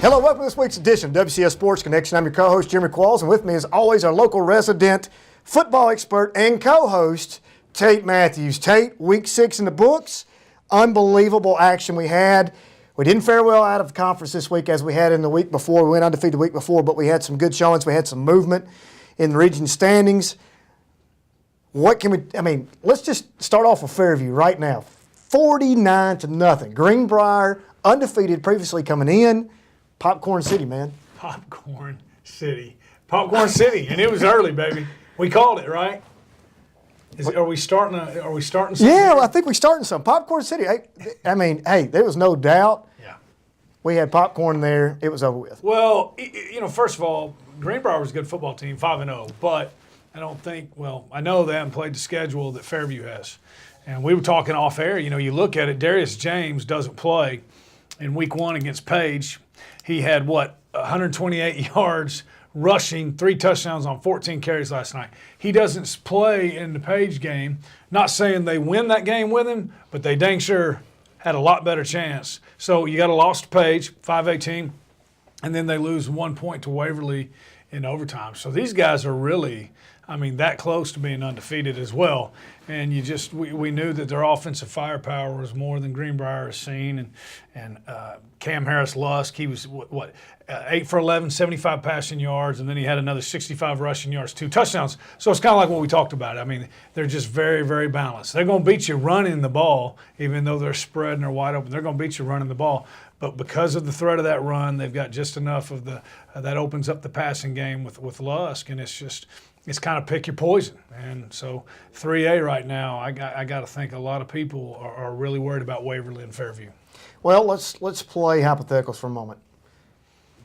Hello, welcome to this week's edition of WCS Sports Connection. I'm your co-host, Jeremy Qualls, and with me, as always, our local resident football expert and co-host, Tate Mathews. Tate, week 6 in the books. Unbelievable action we had. We didn't fare well out of conference this week as we had in the week before. We went undefeated the week before, but we had some good showings. We had some movement in the region standings. Let's just start off with Fairview right now. 49-0. Greenbrier, undefeated, previously coming in. Popcorn City, man. Popcorn City. Popcorn City, and it was early, baby. We called it, right? Are we starting something? Yeah, well, I think we're starting something. Popcorn City. Hey, there was no doubt. Yeah. We had popcorn there. It was over with. Well, first of all, Greenbrier was a good football team, 5-0, but I know they haven't played the schedule that Fairview has. And we were talking off air, you look at it, Darius James doesn't play in week 1 against Page. He had, 128 yards rushing, 3 touchdowns on 14 carries last night. He doesn't play in the Page game. Not saying they win that game with him, but they dang sure had a lot better chance. So you got a loss to Page, 5-18, and then they lose 1 point to Waverly in overtime. So these guys are really, that close to being undefeated as well. And we knew that their offensive firepower was more than Greenbrier has seen. And Cam Harris-Lusk, he was 8 for 11, 75 passing yards, and then he had another 65 rushing yards, 2 touchdowns. So it's kind of like what we talked about. They're just very, very balanced. They're going to beat you running the ball, even though they're spread and they're wide open. They're going to beat you running the ball. But because of the threat of that run, they've got just enough of that opens up the passing game with Lusk, and it's kind of pick your poison. And so 3A right now, I got to think a lot of people are really worried about Waverly and Fairview. Well, let's play hypotheticals for a moment.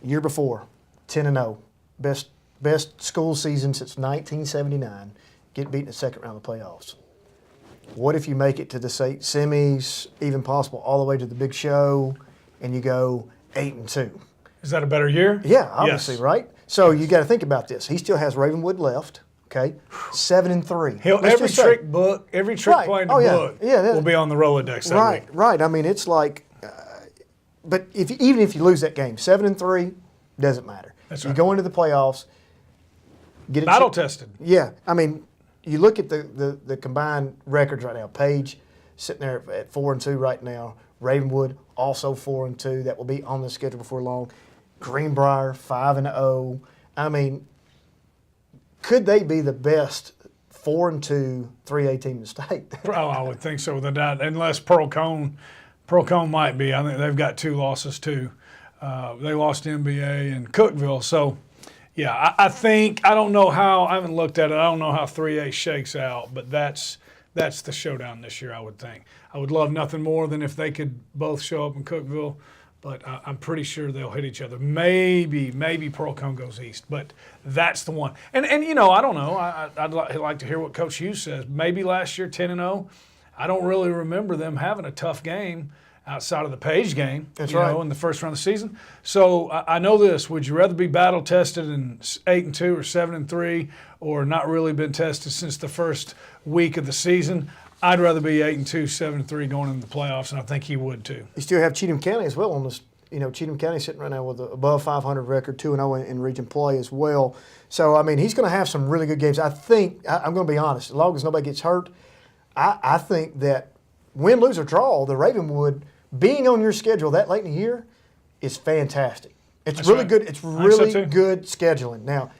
Year before, 10-0, best school season since 1979. Get beat in the second round of the playoffs. What if you make it to the semis, even possible, all the way to the big show, and you go 8-2? Is that a better year? Yeah, obviously, yes. Right? So you got to think about this. He still has Ravenwood left. Okay, 7-3. Every trick play in the book will be on the Rolodex. Right. It's like, but even if you lose that game, 7-3 doesn't matter. That's right. You go into the playoffs, get it battle tested. Yeah, you look at the combined records right now. Page sitting there at 4-2 right now. Ravenwood also 4-2. That will be on the schedule before long. Greenbrier 5-0. Could they be the best 4-2 3A team in the state? I would think so, without doubt. Unless Pearl Cone might be. I think they've got 2 losses too. They lost to MBA and Cookeville. So, yeah, I don't know how. I haven't looked at it. I don't know how 3A shakes out, but that's the showdown this year, I would think. I would love nothing more than if they could both show up in Cookeville. But I'm pretty sure they'll hit each other. Maybe Pearl Cone goes east, but that's the one. And I don't know. I'd like to hear what Coach Hughes says. Maybe last year 10-0. I don't really remember them having a tough game outside of the Page game. That's right. In the first round of the season. So I know this. Would you rather be battle tested in 8-2 or 7-3, or not really been tested since the first week of the season? I'd rather be 8-2, 7-3 going into the playoffs, and I think he would too. You still have Cheatham County as well on this. Cheatham County sitting right now with an above 500 record, 2-0 in region play as well. So, he's going to have some really good games. I think, I'm going to be honest, as long as nobody gets hurt, I think that win, lose, or draw, the Ravenwood being on your schedule that late in the year is fantastic. It's That's really right. good. It's really good scheduling. Now,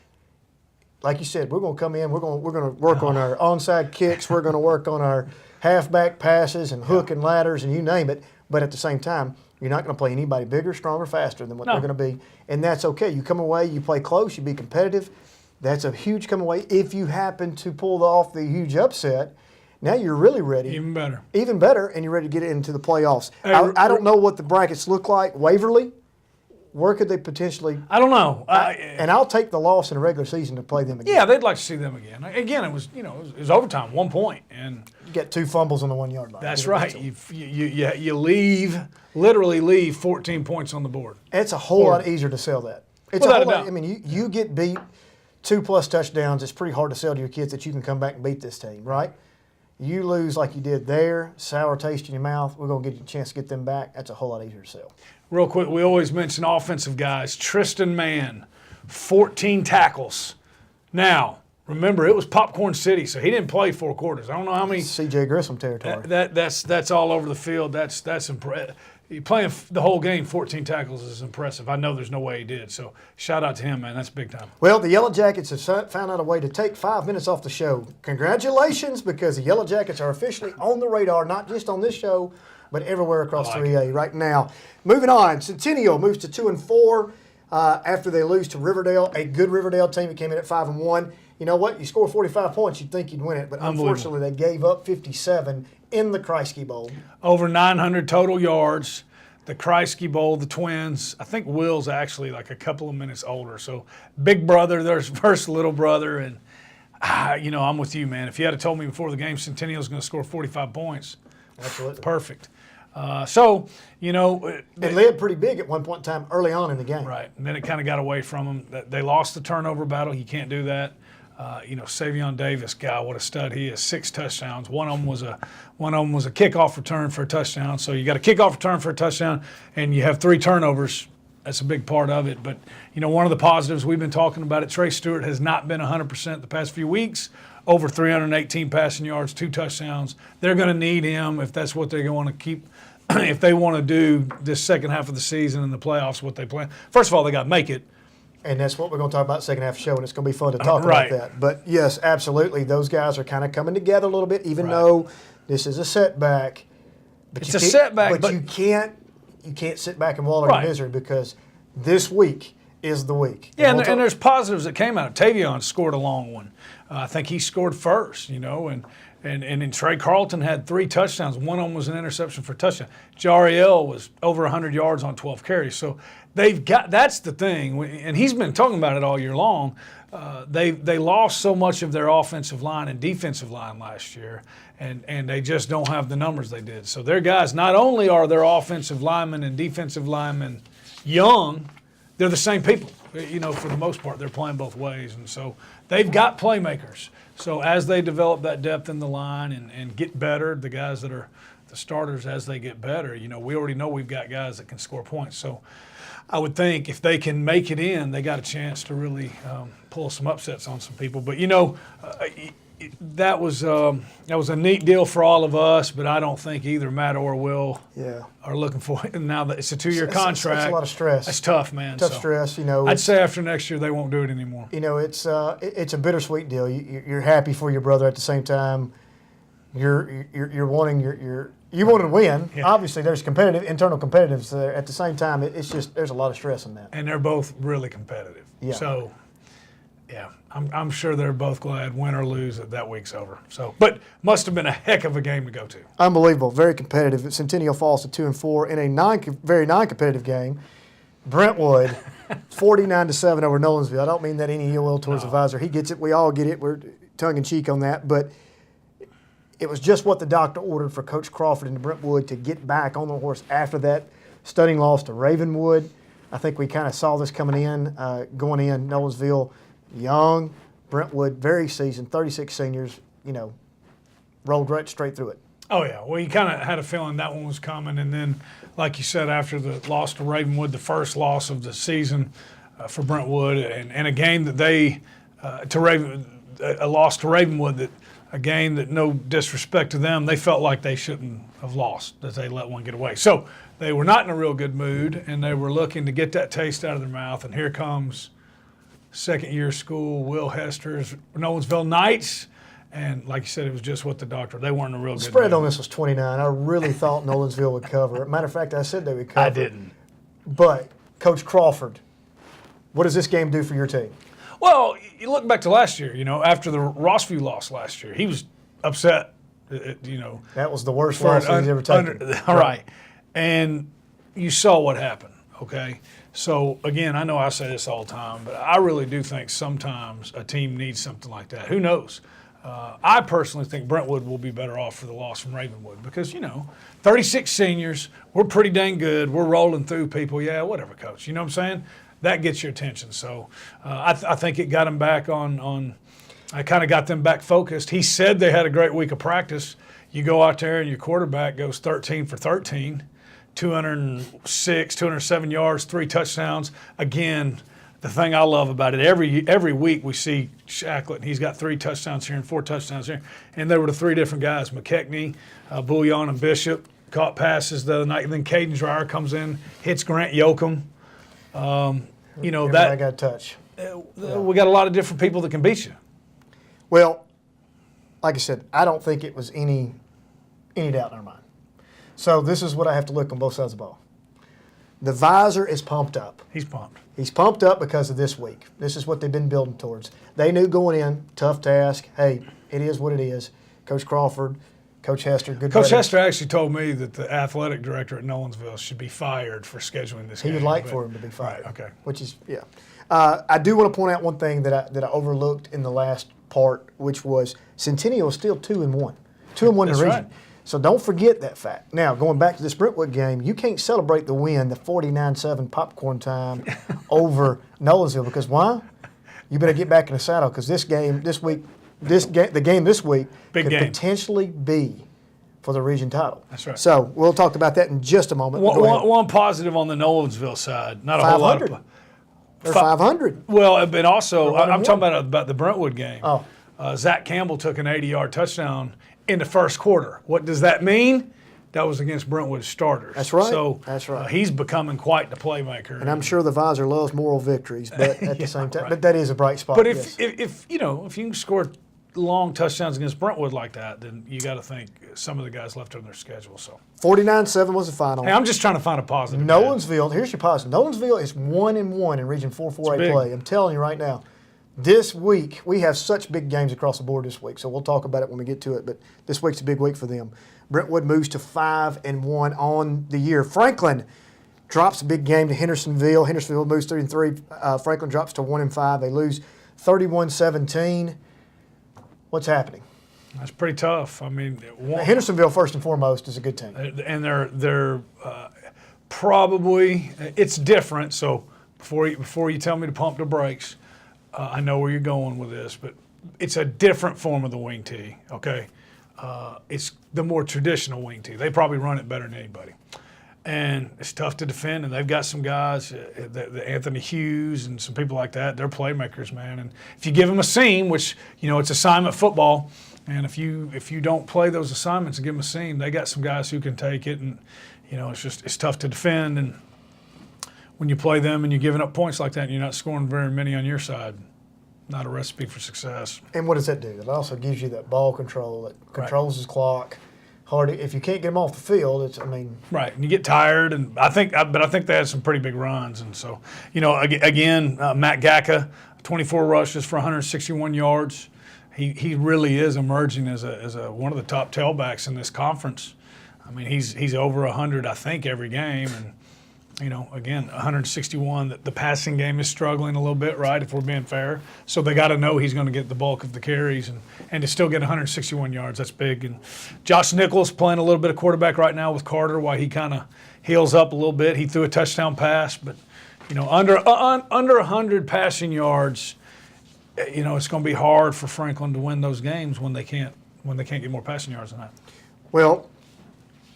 like you said, we're going to come in. We're going to work on our onside kicks. We're going to work on our halfback passes and hook and ladders and you name it. But at the same time, you're not going to play anybody bigger, stronger, faster than what they're going to be, and that's okay. You come away, you play close, you be competitive. That's a huge come away. If you happen to pull off the huge upset, now you're really ready. Even better, and you're ready to get into the playoffs. I don't know what the brackets look like. Waverly. Where could they potentially? I don't know. And I'll take the loss in the regular season to play them again. Yeah, they'd like to see them again. Again, it was it was overtime, 1 point, and you get 2 fumbles on the 1 yard line. That's right. You literally leave 14 points on the board. It's a whole lot easier to sell that. It's a whole lot. You get beat 2+ touchdowns. It's pretty hard to sell to your kids that you can come back and beat this team, right? You lose like you did there, sour taste in your mouth, we're going to get you a chance to get them back. That's a whole lot easier to sell. Real quick, we always mention offensive guys. Tristan Mann, 14 tackles. Now, remember, it was Popcorn City, so he didn't play 4 quarters. I don't know how many. C.J. Grissom territory. That's all over the field. That's impressive. Playing the whole game, 14 tackles is impressive. I know there's no way he did. So shout out to him, man. That's big time. Well, the Yellow Jackets have found out a way to take 5 minutes off the show. Congratulations, because the Yellow Jackets are officially on the radar, not just on this show, but everywhere across 3A right now. Moving on, Centennial moves to 2-4 after they lose to Riverdale, a good Riverdale team that came in at 5-1. You know what? You score 45 points, you'd think you'd win it, but unfortunately they gave up 57 in the Kreisky Bowl. Over 900 total yards. The Kreisky Bowl, the Twins. I think Will's actually like a couple of minutes older. So big brother, there's versus little brother. And, I'm with you, man. If you had told me before the game Centennial's going to score 45 points, absolutely perfect. It led pretty big at one point in time early on in the game. Right, and then it kind of got away from them. They lost the turnover battle. You can't do that. Savion Davis, guy, what a stud he is! 6 touchdowns. One of them was a kickoff return for a touchdown. So you got a kickoff return for a touchdown, and you have 3 turnovers. That's a big part of it. But one of the positives we've been talking about it. Trey Stewart has not been 100% the past few weeks. Over 318 passing yards, 2 touchdowns. They're going to need him if that's what they're going to keep. If they want to do this second half of the season in the playoffs, what they plan. First of all, they got to make it. And that's what we're going to talk about second half of the show, and it's going to be fun to talk about that. But, yes, absolutely, those guys are kind of coming together a little bit, even though this is a setback. It's a setback. But you can't sit back and wallow in misery, because this week is the week. Yeah, and there's positives that came out. Tavion scored a long one. I think he scored first, and then Trey Carlton had 3 touchdowns. One of them was an interception for a touchdown. Jariel was over 100 yards on 12 carries. So that's the thing, and he's been talking about it all year long. They lost so much of their offensive line and defensive line last year, and they just don't have the numbers they did. So their guys, not only are their offensive linemen and defensive linemen young, they're the same people. For the most part, they're playing both ways, and so they've got playmakers. So as they develop that depth in the line and get better, the guys that are the starters, as they get better, we already know we've got guys that can score points. So I would think if they can make it in, they got a chance to really pull some upsets on some people. But that was a neat deal for all of us. But I don't think either Matt or Will are looking for it. And now that it's a 2-year contract, it's a lot of stress. That's tough, man. Tough stress. I'd say after next year they won't do it anymore. It's a bittersweet deal. You're happy for your brother, at the same time you're wanting you want to win. Yeah. Obviously, there's internal competitiveness there. At the same time, it's just there's a lot of stress in that. And they're both really competitive. Yeah. So, I'm sure they're both glad, win or lose, that week's over. So, but must have been a heck of a game to go to. Unbelievable, very competitive. Centennial falls to 2-4 in a very non-competitive game. Brentwood, 49-7 over Nolensville. I don't mean that any ill will towards the visor. He gets it. We all get it. We're tongue in cheek on that, but it was just what the doctor ordered for Coach Crawford and Brentwood to get back on the horse after that stunning loss to Ravenwood. I think we kind of saw this coming in, going in. Nolensville, young. Brentwood, very seasoned, 36 seniors, rolled right straight through it. Oh, yeah. Well, you kind of had a feeling that one was coming. And then, like you said, after the loss to Ravenwood, the first loss of the season for Brentwood, and a game that a loss to Ravenwood, that a game that, no disrespect to them, they felt like they shouldn't have lost, that they let one get away. So they were not in a real good mood, and they were looking to get that taste out of their mouth. And here comes second-year school, Will Hester's Nolensville Knights. And like you said, it was just what the doctor. They weren't in a real good mood. The spread on this was 29. I really thought Nolensville would cover. Matter of fact, I said they would cover. I didn't. But Coach Crawford, what does this game do for your team? Well, you look back to last year, after the Rossview loss last year, he was upset, That was the worst loss he's ever taken. All right. And you saw what happened, okay? So, again, I know I say this all the time, but I really do think sometimes a team needs something like that. Who knows? I personally think Brentwood will be better off for the loss from Ravenwood because, 36 seniors, we're pretty dang good. We're rolling through people. Yeah, whatever, coach. You know what I'm saying? That gets your attention. So I think it got him back on I kind of got them back focused. He said they had a great week of practice. You go out there and your quarterback goes 13 for 13, 206, 207 yards, 3 touchdowns. Again, the thing I love about it, every week we see Shacklet, and he's got 3 touchdowns here and 4 touchdowns here. And there were the 3 different guys, McKechnie, Bouillon, and Bishop, caught passes the other night. And then Caden Dreyer comes in, hits Grant Yoakum. I got a touch. We got a lot of different people that can beat you. Well, like I said, I don't think it was any doubt in our mind. So this is what I have to look on both sides of the ball. The visor is pumped up. He's pumped. He's pumped up because of this week. This is what they've been building towards. They knew going in, tough task. Hey, it is what it is. Coach Crawford, Coach Hester, good. Coach Hester actually told me that the athletic director at Nolensville should be fired for scheduling this game. He would like for him to be fired. Right, okay. Which is, yeah. I do want to point out one thing that I overlooked in the last part, which was Centennial is still 2-1. 2-1 in the That's region. right. So don't forget that fact. Now, going back to this Brentwood game, you can't celebrate the win, the 49-7 popcorn time over Nolensville, because why? You better get back in the saddle, because the game this week Big could game. potentially be for the region title. That's right. So we'll talk about that in just a moment. Go ahead. One positive on the Nolensville side, not a whole lot 500. of. They're 500. Well, but also They're 1-1. I'm talking about the Brentwood game. Oh. Zach Campbell took an 80-yard touchdown in the first quarter. What does that mean? That was against Brentwood's starters. That's right. So That's right. He's becoming quite the playmaker. And I'm sure the visor loves moral victories, but at the same time, right. but that is a bright spot. But yes. if you can score long touchdowns against Brentwood like that, then you got to think some of the guys left on their schedule. So 49-7 was the final. hey, I'm just trying to find a positive. Nolensville, here's your positive. Nolensville is 1-1 in Region 4-4A big. play. I'm telling you right now. This week, we have such big games across the board this week, so we'll talk about it when we get to it, but this week's a big week for them. Brentwood moves to 5-1 on the year. Franklin drops a big game to Hendersonville. Hendersonville moves 3-3. Franklin drops to 1-5. They lose 31-17. What's happening? That's pretty tough. I mean, Hendersonville, first and foremost, is a good team. and they're probably it's different. So before you tell me to pump the brakes, I know where you're going with this, but it's a different form of the wing tee. Okay, it's the more traditional wing tee. They probably run it better than anybody, and it's tough to defend. And they've got some guys, the Anthony Hughes and some people like that. They're playmakers, man. And if you give them a seam, which it's assignment football. And if you don't play those assignments and give them a seam, they got some guys who can take it, and it's tough to defend. And when you play them and you're giving up points like that, and you're not scoring very many on your side, not a recipe for success. And what does that do? It also gives you that ball control that controls his clock. Hard if you can't get him off the field. Right, and you get tired, and I think they had some pretty big runs, and so again, Matt Gacka, 24 rushes for 161 yards. He really is emerging as a one of the top tailbacks in this conference. I mean, he's over 100, I think, every game, and again, 161. The passing game is struggling a little bit, right? If we're being fair, so they got to know he's going to get the bulk of the carries, and to still get 161 yards, that's big. And Josh Nichols playing a little bit of quarterback right now with Carter, while he kind of heals up a little bit. He threw a touchdown pass, but under 100 passing yards. It's going to be hard for Franklin to win those games when they can't get more passing yards than that. Well,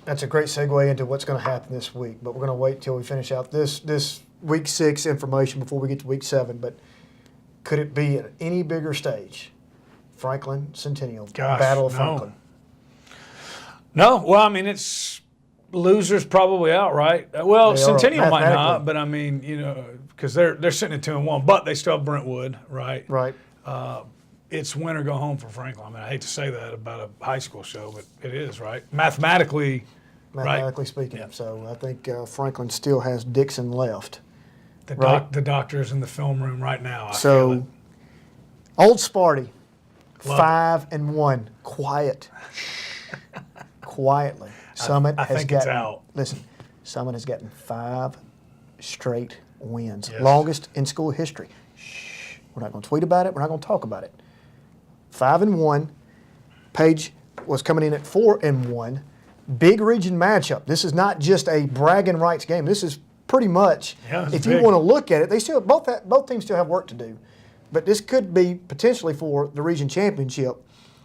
that's a great segue into what's going to happen this week. But we're going to wait till we finish out this week 6 information before we get to week 7. But could it be at any bigger stage? Franklin Centennial Battle of Franklin. No, well, I mean it's losers probably out, right? Well, Centennial might not, but I mean because they're sitting at 2-1, but they still have Brentwood, right? Right. It's win or go home for Franklin. I mean, I hate to say that about a high school show, but it is, right? Mathematically speaking. Yeah. So I think Franklin still has Dixon left. The doctor's in the film room right now. I feel So it. Old Sparty, Love 5-1, quietly. Summit I has think gotten, it's out. Listen, Summit has gotten 5 straight wins, Yes. longest in school history. Shh, we're not going to tweet about it. We're not going to talk about it. 5-1. Page was coming in at 4-1. Big region matchup. This is not just a bragging rights game. This is pretty much, Yeah, it's if you big. want to look at it, they still both teams still have work to do. but this could be potentially for the region championship.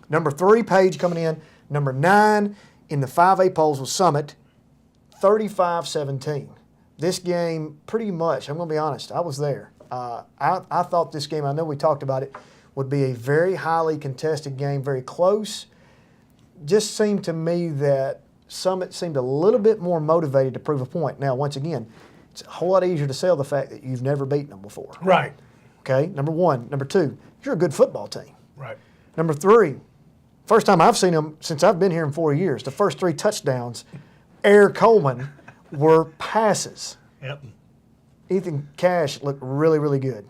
Number 3, Page coming in. Number 9 in the 5A polls was Summit, 35-17. This game, pretty much, I'm going to be honest, I was there. I thought this game, I know we talked about it, would be a very highly contested game, very close. Just seemed to me that Summit seemed a little bit more motivated to prove a point. Now, once again, it's a whole lot easier to sell the fact that you've never beaten them before. Right. Okay, number 1. Number 2, you're a good football team. Right. Number 3, first time I've seen them since I've been here in 4 years, the first 3 touchdowns, Air Coleman, were passes. Yep. Ethan Cash looked really, really good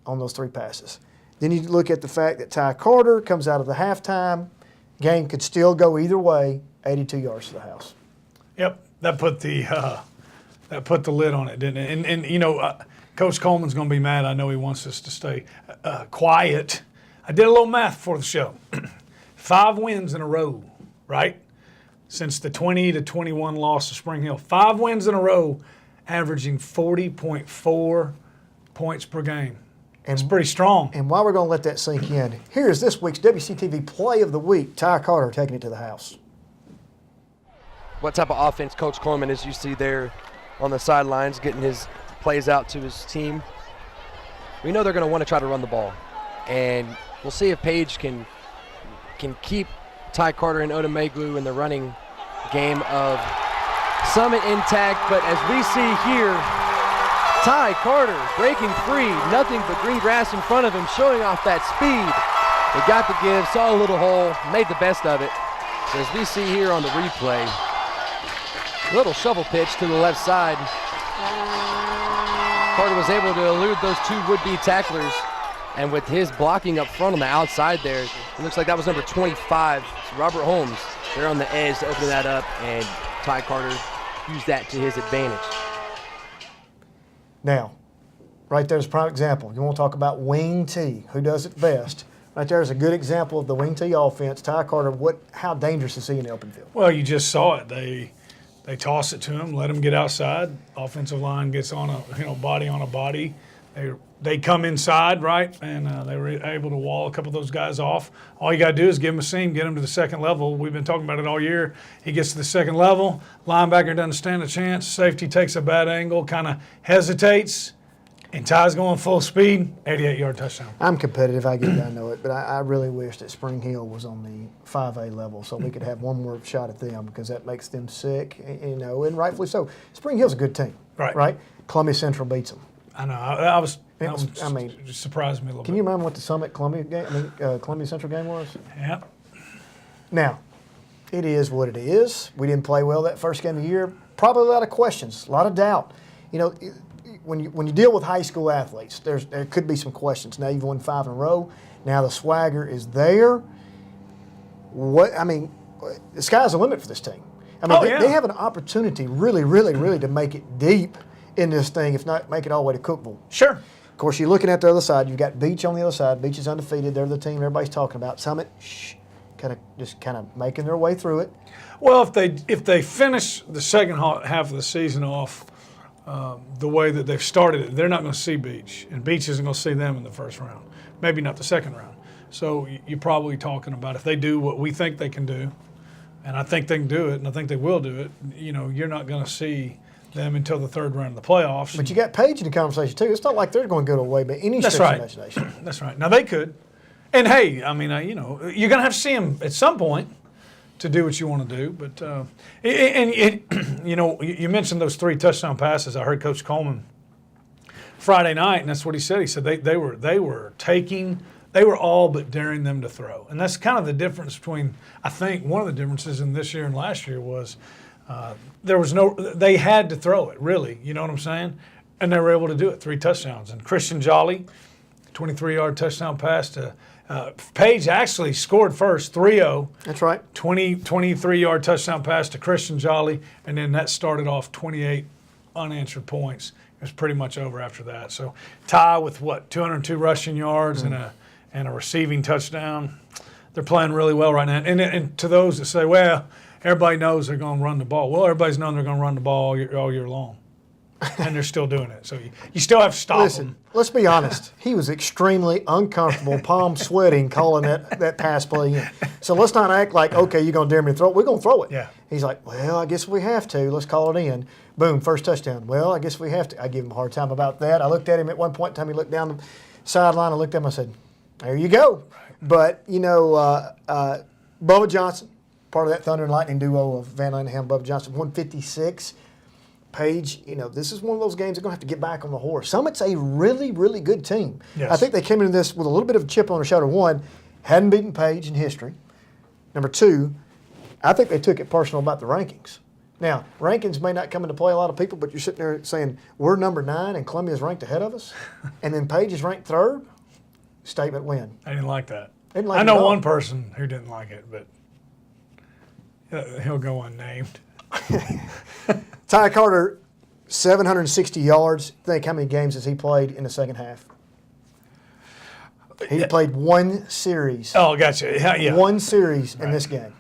on those 3 passes. Then you look at the fact that Ty Carter comes out of the halftime, game could still go either way, 82 yards to the house. Yep. That put the lid on it, didn't it? And you know, Coach Coleman's going to be mad. I know he wants us to stay quiet. I did a little math before the show. 5 wins in a row, right? Since the 20-21 loss to Spring Hill. 5 wins in a row, averaging 40.4 points per game. It's pretty strong. And while we're going to let that sink in, here is this week's WCTV Play of the Week, Ty Carter taking it to the house. What type of offense Coach Coleman is you see there on the sidelines, getting his plays out to his team? We know they're going to want to try to run the ball. And we'll see if Page can keep Ty Carter and Odemeglu in the running game of Summit intact. But as we see here, Ty Carter breaking free, nothing but green grass in front of him, showing off that speed. They got the give, saw a little hole, made the best of it. So as we see here on the replay, little shovel pitch to the left side. Carter was able to elude those 2 would-be tacklers, and with his blocking up front on the outside there, it looks like that was number 25, Robert Holmes. They're on the edge to open that up, and Ty Carter used that to his advantage. Now, right there's a prime example. You want to talk about wing T, who does it best. Right there is a good example of the wing T offense. Ty Carter, how dangerous is he in the open field? Well, you just saw it. They toss it to him, let him get outside. Offensive line gets on a body on a body. They come inside, right, and they were able to wall a couple of those guys off. All you got to do is give him a seam, get him to the second level. We've been talking about it all year. He gets to the second level. Linebacker doesn't stand a chance. Safety takes a bad angle, kind of hesitates, and Ty's going full speed, 88-yard touchdown. I'm competitive, I get it, I know it, but I really wish that Spring Hill was on the 5A level so we could have one more shot at them because that makes them sick, and rightfully so. Spring Hill's a good team, right? Columbia Central beats them. I know. I mean, it surprised me a little bit. Can you remember what the Summit Columbia Central game was? Yeah. Now, it is what it is. We didn't play well that first game of the year. Probably a lot of questions, a lot of doubt. You know, when you deal with high school athletes, there could be some questions. Now you've won 5 in a row. Now the swagger is there. The sky's the limit for this team. They have an opportunity really, really, really to make it deep in this thing, if not make it all the way to Cookeville. Sure. Of course, you're looking at the other side. You've got Beach on the other side. Beach is undefeated. They're the team everybody's talking about. Summit, kind of making their way through it. Well, if they finish the second half of the season off the way that they've started it, they're not going to see Beach, and Beach isn't going to see them in the first round. Maybe not the second round. So you're probably talking about if they do what we think they can do, and I think they can do it, and I think they will do it. You know, you're not going to see them until the third round of the playoffs. But you got Page in the conversation too. It's not like they're going to go away by any stretch of imagination. That's right. Now they could, and hey, you're going to have to see them at some point to do what you want to do. But you mentioned those 3 touchdown passes. I heard Coach Coleman Friday night, and that's what he said. He said they were all but daring them to throw, and that's kind of the difference between. I think one of the differences in this year and last year was. They had to throw it, really, you know what I'm saying? And they were able to do it, 3 touchdowns. And Christian Jolly, 23-yard touchdown pass to Page actually scored first, 3-0. That's right. 23-yard touchdown pass to Christian Jolly, and then that started off 28 unanswered points. It was pretty much over after that. So Ty with 202 rushing yards and a receiving touchdown. They're playing really well right now. And to those that say, well, everybody knows they're going to run the ball. Well, everybody's known they're going to run the ball all year long. and they're still doing it. So you still have to stop Listen, them. let's be honest. He was extremely uncomfortable, palm sweating, calling that pass play in. So let's not act like, okay, you're going to dare me to throw it. We're going to throw it. Yeah. He's like, well, I guess we have to. Let's call it in. Boom, first touchdown. Well, I guess we have to. I give him a hard time about that. I looked at him at one point in time. He looked down the sideline. I looked at him. I said, there you go. But, Bubba Johnson, part of that Thunder and Lightning duo of Van Lanningham, Bubba Johnson, 156. Page, this is one of those games they're going to have to get back on the horse. Summit's a really, really good team. Yes. I think they came into this with a little bit of a chip on their shoulder. One, hadn't beaten Page in history. Number two, I think they took it personal about the rankings. Now, rankings may not come into play a lot of people, but you're sitting there saying, we're number 9 and Columbia's ranked ahead of us, and then Page is ranked 3rd. Statement win. I didn't like that. Didn't like I it know at all. one person who didn't like it, but he'll go unnamed. Ty Carter, 760 yards. Think how many games has he played in the second half? He played one series. Oh, gotcha. Yeah. One series in this game.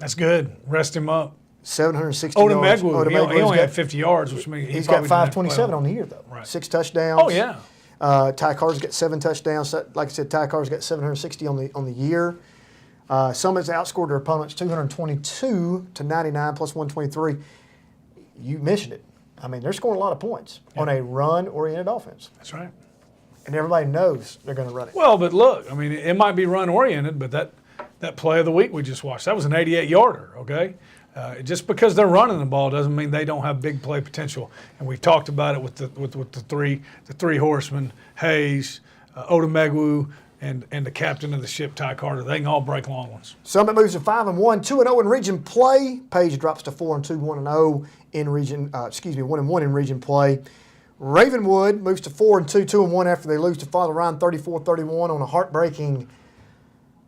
That's good. Rest him up. 760 yards. Odemegwu, he only had 50 yards, which means he's got 527 on the year, though. Right. 6 touchdowns. Oh, yeah. Ty Carter's got 7 touchdowns. Like I said, Ty Carter's got 760 on the year. Summit's outscored their opponents 222 to 99 plus 123. You mentioned it. I mean, they're scoring a lot of points on a run-oriented offense. That's right. And everybody knows they're going to run it. Well, but look, I mean, it might be run-oriented, but that play of the week we just watched, that was an 88-yarder, okay? Just because they're running the ball doesn't mean they don't have big play potential. And we talked about it with the three horsemen, Hayes, Odemegwu, and the captain of the ship, Ty Carter. They can all break long ones. Summit moves to 5-1, 2-0 in region play. Page drops to 4-2, 1-0 in region. 1-1 in region play. Ravenwood moves to 4-2, 2-1 after they lose to Father Ryan 34-31 on a heartbreaking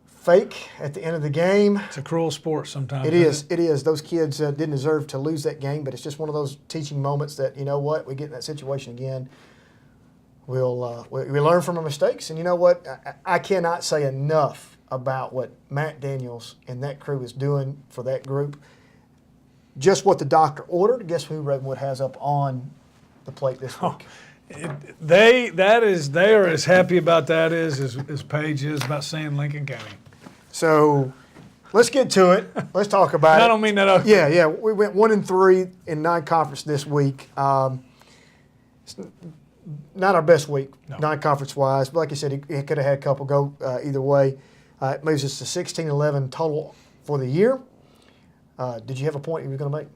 fake at the end of the game. It's a cruel sport sometimes. It is. It is. Those kids didn't deserve to lose that game, but it's just one of those teaching moments that, you know what, we get in that situation again. We learn from our mistakes, and you know what? I cannot say enough about what Matt Daniels and that crew is doing for that group. Just what the doctor ordered. Guess who Ravenwood has up on the plate this week? They are as happy about that as Paige is about saying Lincoln County. So let's get to it. Let's talk about it. I don't mean that. Okay. Yeah. We went 1-3 in non-conference this week. It's not our best week, non-conference wise. But like I said, he could have had a couple go either way. It moves us to 16-11 total for the year. Did you have a point you were going to make?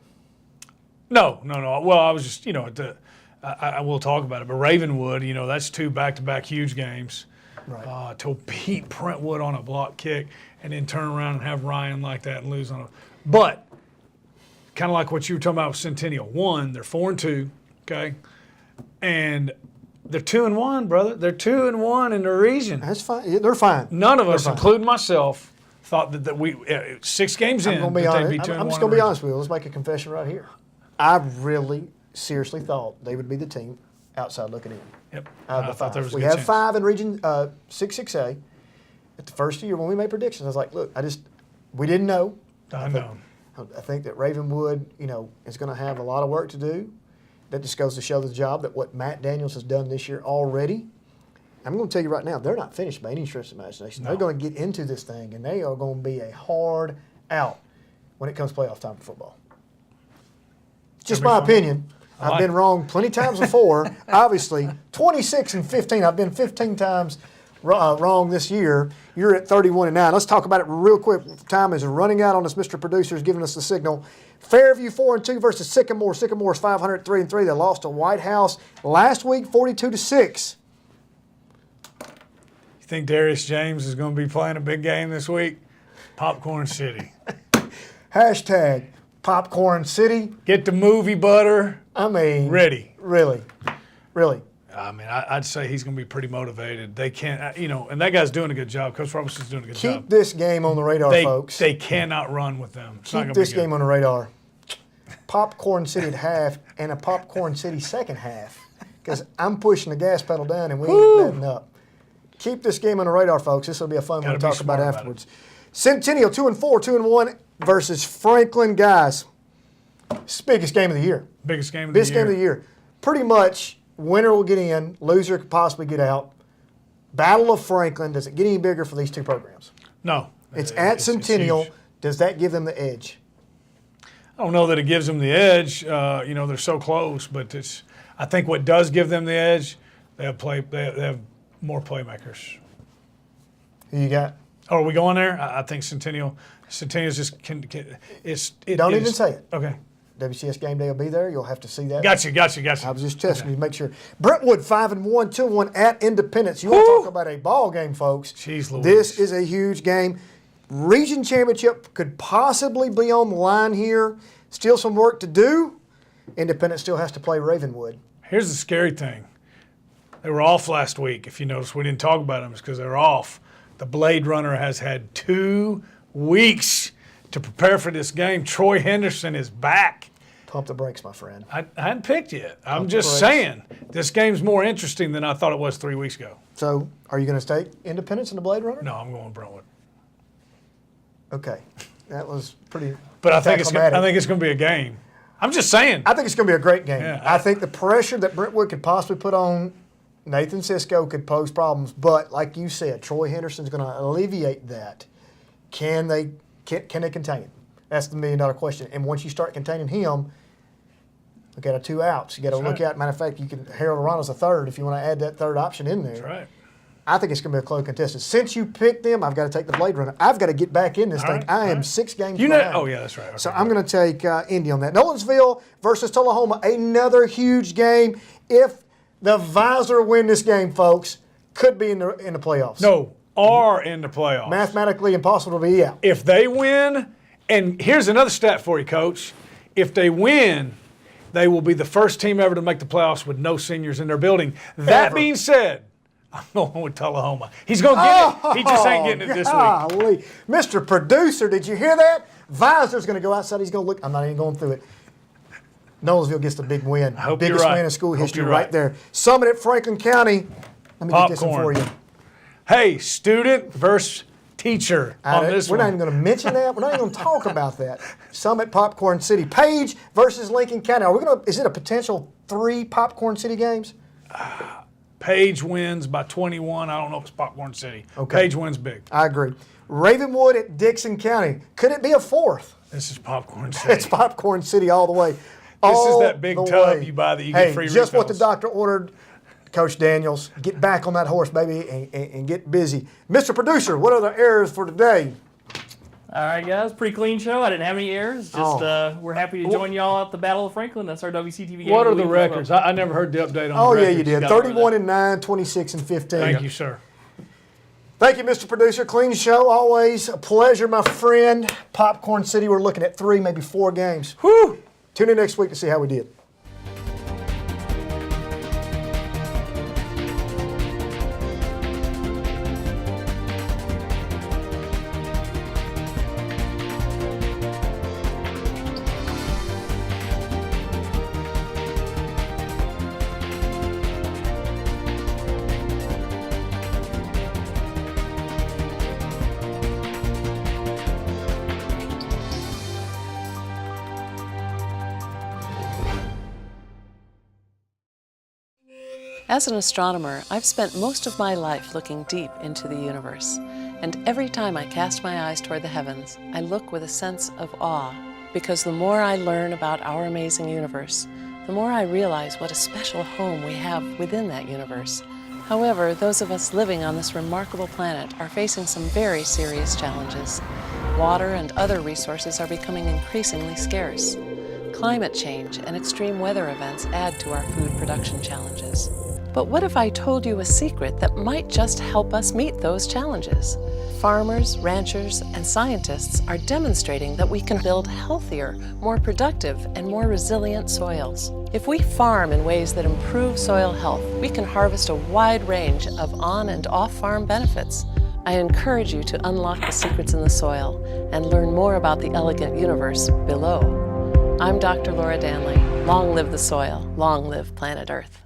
No. Well, I was just, I will talk about it. But Ravenwood, that's 2 back-to-back huge games. Right. To beat Brentwood on a block kick and then turn around and have Ryan like that and lose on a. But kind of like what you were talking about with Centennial. One, they're 4-2, okay, and they're 2-1, brother. They're 2-1 in their region. That's fine. They're fine. None of us, including myself, thought that we 6 games in I'm that gonna they'd be be 2-1. honest. I'm just going to be honest with you. Let's make a confession right here. I really, seriously thought they would be the team outside looking in. Yep. Out of the thought there 5. was a We good have chance. 5 in Region 6A. At the first year when we made predictions, I was like, look, we didn't know. I know. I think that Ravenwood, is going to have a lot of work to do. That just goes to show the job that what Matt Daniels has done this year already. I'm going to tell you right now, they're not finished by any stretch of the imagination. No. They're going to get into this thing, and they are going to be a hard out when it comes playoff time for football. Just my opinion. I've been wrong plenty of times before. Obviously, 26-15. I've been 15 times wrong this year. You're at 31-9. Let's talk about it real quick. Time is running out on us. Mr. Producer is giving us the signal. Fairview 4-2 versus Sycamore. Sycamore's 503-3. They lost to White House last week, 42-6. You think Darius James is going to be playing a big game this week? Popcorn City. Hashtag Popcorn City. Get the movie butter. I mean, Ready. Really. I mean, I'd say he's going to be pretty motivated. They can't, and that guy's doing a good job. Coach Robinson's doing a good job. Keep this game on the radar, folks. They cannot run with them. It's not Keep gonna this be good. game on the radar. Popcorn City at half and a Popcorn City second half. Because I'm pushing the gas pedal down and we ain't letting up. Keep this game on the radar, folks. This will be a fun one to talk about afterwards. Centennial 2-4, 2-1 versus Franklin, guys. It's the biggest game of the year. Biggest game of Biggest the year. game of the year. Pretty much, winner will get in, loser could possibly get out. Battle of Franklin. Does it get any bigger for these two programs? No. It's at Centennial. huge. Does that give them the edge? I don't know that it gives them the edge. They're so close, but I think what does give them the edge, they have more playmakers. Who you got? Oh, are we going there? I think Centennial's just Don't even say it. Okay. WCS game day will be there. You'll have to see that. Gotcha. I was just testing you to make sure. Brentwood 5-1, 2-1 at Independence. You want to talk about a ball game, folks? Jeez Louise. This is a huge game. Region championship could possibly be on the line here. Still some work to do. Independence still has to play Ravenwood. Here's the scary thing. They were off last week. If you notice, we didn't talk about them. It's because they're off. The Blade Runner has had 2 weeks to prepare for this game. Troy Henderson is back. Pump the brakes, my friend. I hadn't picked yet. I'm Pump the just brakes. saying, this game's more interesting than I thought it was 3 weeks ago. So, are you going to stay Independence in the Blade Runner? No, I'm going Brentwood. Okay. That was pretty But I think it's anticlimactic. going to be a game. I'm just saying. I think it's going to be a great game. Yeah, I think the pressure that Brentwood could possibly put on Nathan Cisco could pose problems. But like you said, Troy Henderson's going to alleviate that. Can they contain him? That's the $1 million question. And once you start containing him, look at 2 outs. You got to That's look right. at. Matter of fact, you can Harold Arano's a third if you want to add that third option in there. That's right. I think it's going to be a close contested. Since you picked them, I've got to take the Blade Runner. I've got to get back in this All thing. right, I all am right. 6 games You know? behind. Oh, yeah, that's right. Okay, So I'm going to take Indy on that. Nolensville versus Tullahoma, another huge game. If the Visor win this game, folks, could be in the playoffs. No, are in the playoffs. Mathematically impossible to be out. If they win, and here's another stat for you, Coach. If they win, they will be the first team ever to make the playoffs with no seniors in their building. That Ever. being said, I'm going with Tullahoma. He's going to get it. He just ain't getting it this week. Golly. Mr. Producer, did you hear that? Visor's going to go outside. He's going to look. I'm not even going through it. Nolensville gets the big win. I hope Biggest you're right. win in school Hope history you're right right. there. Summit at Franklin County. Let me get this one for Popcorn. you. Hey, student versus teacher on this We're one. not even going to mention that. We're not even going to talk about that. Summit, Popcorn City. Page versus Lincoln County. Are we going to? Is it a potential 3 Popcorn City games? Page wins by 21. I don't know if it's Popcorn City. Okay. Page wins big. I agree. Ravenwood at Dixon County. Could it be a 4th? This is Popcorn City. It's Popcorn City all the way. This All is that big the tub way. you buy that you get Hey, free just what the refills. doctor ordered. Coach Daniels, get back on that horse, baby, and get busy. Mr. Producer, what are the errors for today? All right, guys, pretty clean show. I didn't have any errors. Just we're happy to join y'all at the Battle of Franklin. That's our WCTV game. What are of the week. records? I never heard the update on Oh, the yeah, records. you did. got it over 31-9, 26-15. Thank you, sir. Thank you, Mr. Producer. Clean show, always a pleasure, my friend. Popcorn City, we're looking at 3, maybe 4 games. Whew. Tune in next week to see how we did. As an astronomer, I've spent most of my life looking deep into the universe. And every time I cast my eyes toward the heavens, I look with a sense of awe. Because the more I learn about our amazing universe, the more I realize what a special home we have within that universe. However, those of us living on this remarkable planet are facing some very serious challenges. Water and other resources are becoming increasingly scarce. Climate change and extreme weather events add to our food production challenges. But what if I told you a secret that might just help us meet those challenges? Farmers, ranchers, and scientists are demonstrating that we can build healthier, more productive, and more resilient soils. If we farm in ways that improve soil health, we can harvest a wide range of on- and off-farm benefits. I encourage you to unlock the secrets in the soil and learn more about the elegant universe below. I'm Dr. Laura Danley. Long live the soil. Long live planet Earth.